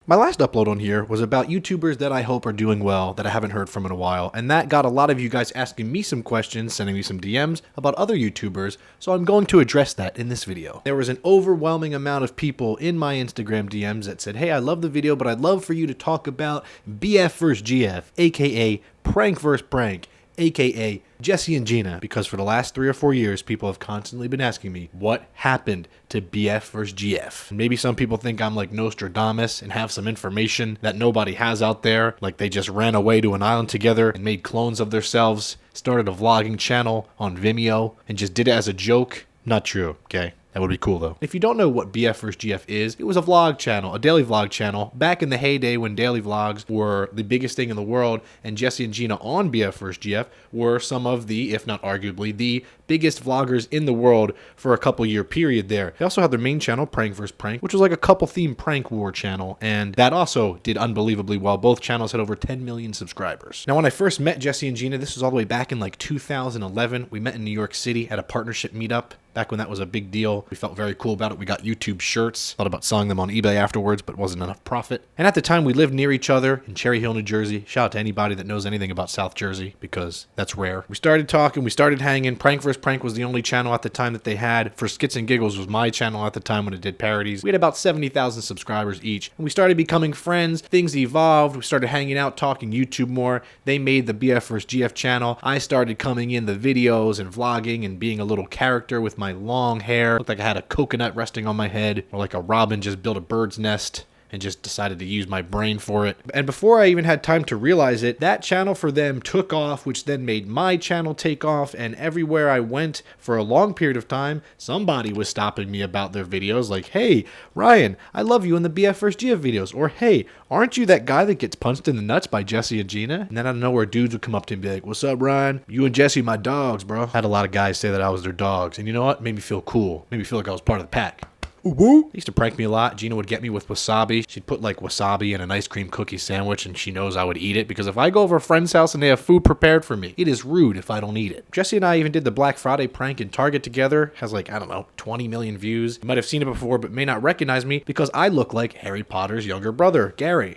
My last upload on here was about YouTubers that I hope are doing well that I haven't heard from in a while, and that got a lot of you guys asking me some questions, sending me some DMs about other YouTubers, so I'm going to address that in this video. There was an overwhelming amount of people in my Instagram DMs that said, hey, I love the video, but I'd love for you to talk about BFvsGF, aka PrankVsPrank, aka Jesse and Gina, because for the last 3 or 4 years, people have constantly been asking me, what happened to BFvsGF? Maybe some people think I'm like Nostradamus and have some information that nobody has out there, like they just ran away to an island together and made clones of themselves, started a vlogging channel on Vimeo, and just did it as a joke. Not true, okay? That would be cool though. If you don't know what BFvsGF is, it was a vlog channel, a daily vlog channel, back in the heyday when daily vlogs were the biggest thing in the world, and Jesse and Gina on BFvsGF were some of the, if not arguably, the biggest vloggers in the world for a couple year period there. They also had their main channel, PrankVsPrank, which was like a couple themed prank war channel, and that also did unbelievably well. Both channels had over 10 million subscribers. Now, when I first met Jesse and Gina, this was all the way back in like 2011. We met in New York City at a partnership meetup. Back when that was a big deal. We felt very cool about it. We got YouTube shirts. Thought about selling them on eBay afterwards, but wasn't enough profit. And at the time, we lived near each other in Cherry Hill, New Jersey. Shout out to anybody that knows anything about South Jersey, because that's rare. We started talking. We started hanging. PrankVsPrank was the only channel at the time that they had. For Skits and Giggles was my channel at the time when it did parodies. We had about 70,000 subscribers each. And we started becoming friends. Things evolved. We started hanging out, talking YouTube more. They made the BFvsGF channel. I started coming in the videos and vlogging and being a little character with my long hair. Looked like I had a coconut resting on my head, or like a robin just built a bird's nest and just decided to use my brain for it. And before I even had time to realize it, that channel for them took off, which then made my channel take off, and everywhere I went for a long period of time, somebody was stopping me about their videos, like, hey, Ryan, I love you in the BFvsGF videos, or hey, aren't you that guy that gets punched in the nuts by Jesse and Gina? And then out of nowhere, dudes would come up to me and be like, what's up, Ryan? You and Jesse my dogs, bro. I had a lot of guys say that I was their dogs, and you know what? It made me feel cool. Made me feel like I was part of the pack. They used to prank me a lot. Gina would get me with wasabi. She'd put like wasabi in an ice cream cookie sandwich, and she knows I would eat it, because if I go over a friend's house and they have food prepared for me, it is rude if I don't eat it. Jesse and I even did the Black Friday prank in Target together. Has like, I don't know, 20 million views. You might have seen it before, but may not recognize me because I look like Harry Potter's younger brother, Gary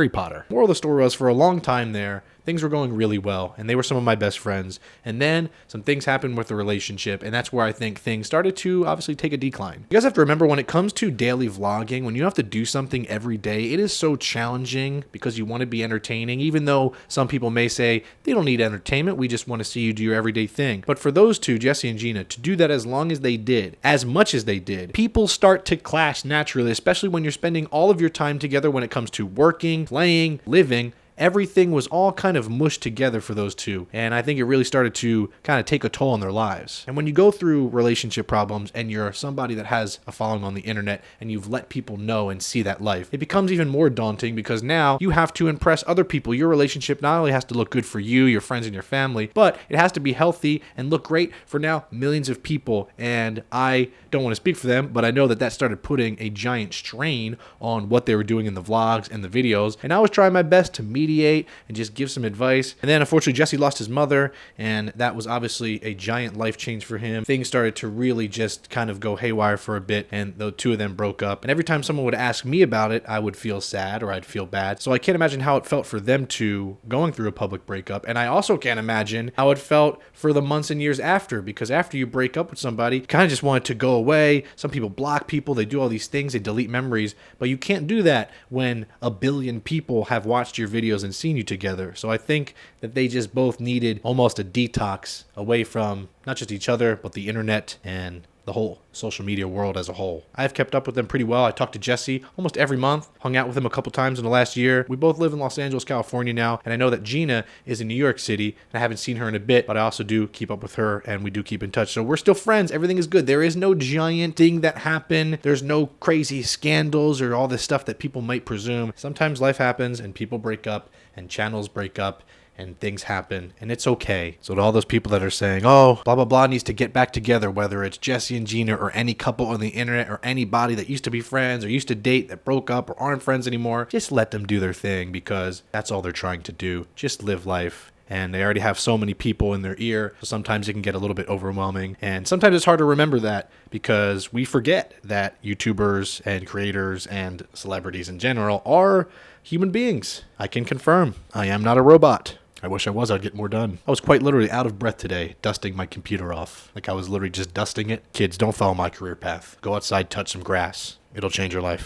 Potter. Moral of the story was, for a long time there, things were going really well, and they were some of my best friends. And then some things happened with the relationship, and that's where I think things started to obviously take a decline. You guys have to remember, when it comes to daily vlogging, when you have to do something every day, it is so challenging because you want to be entertaining, even though some people may say they don't need entertainment, we just want to see you do your everyday thing. But for those two, Jesse and Gina, to do that as long as they did, as much as they did, people start to clash naturally, especially when you're spending all of your time together when it comes to working, playing, living. Everything was all kind of mushed together for those two, and I think it really started to kind of take a toll on their lives. And when you go through relationship problems and you're somebody that has a following on the internet and you've let people know and see that life, it becomes even more daunting, because now you have to impress other people. Your relationship not only has to look good for you, your friends, and your family, but it has to be healthy and look great for now millions of people. And I don't want to speak for them, but I know that that started putting a giant strain on what they were doing in the vlogs and the videos, and I was trying my best to mediate and just give some advice. And then unfortunately Jesse lost his mother, and that was obviously a giant life change for him. Things started to really just kind of go haywire for a bit, and the two of them broke up. And every time someone would ask me about it, I would feel sad, or I'd feel bad. So I can't imagine how it felt for them two going through a public breakup. And I also can't imagine how it felt for the months and years after, because after you break up with somebody, you kind of just want it to go away. Some people block people, they do all these things, they delete memories, but you can't do that when a billion people have watched your videos and seen you together. So I think that they just both needed almost a detox away from not just each other, but the internet and the whole social media world as a whole. I've kept up with them pretty well. I talked to Jesse almost every month, hung out with him a couple times in the last year. We both live in Los Angeles, California now, and I know that Gina is in New York City, and I haven't seen her in a bit, but I also do keep up with her, and we do keep in touch. So we're still friends. Everything is good. There is no giant thing that happened. There's no crazy scandals or all this stuff that people might presume. Sometimes life happens, and people break up, and channels break up, and things happen, and it's okay. So to all those people that are saying, oh, blah, blah, blah needs to get back together, whether it's Jesse and Gina or any couple on the internet or anybody that used to be friends or used to date that broke up or aren't friends anymore, just let them do their thing, because that's all they're trying to do. Just live life and they already have so many people in their ear, so sometimes it can get a little bit overwhelming. And sometimes it's hard to remember that because we forget that YouTubers and creators and celebrities in general are human beings. I can confirm, I am not a robot. I wish I was, I'd get more done. I was quite literally out of breath today, dusting my computer off. Like I was literally just dusting it. Kids, don't follow my career path. Go outside, touch some grass. It'll change your life.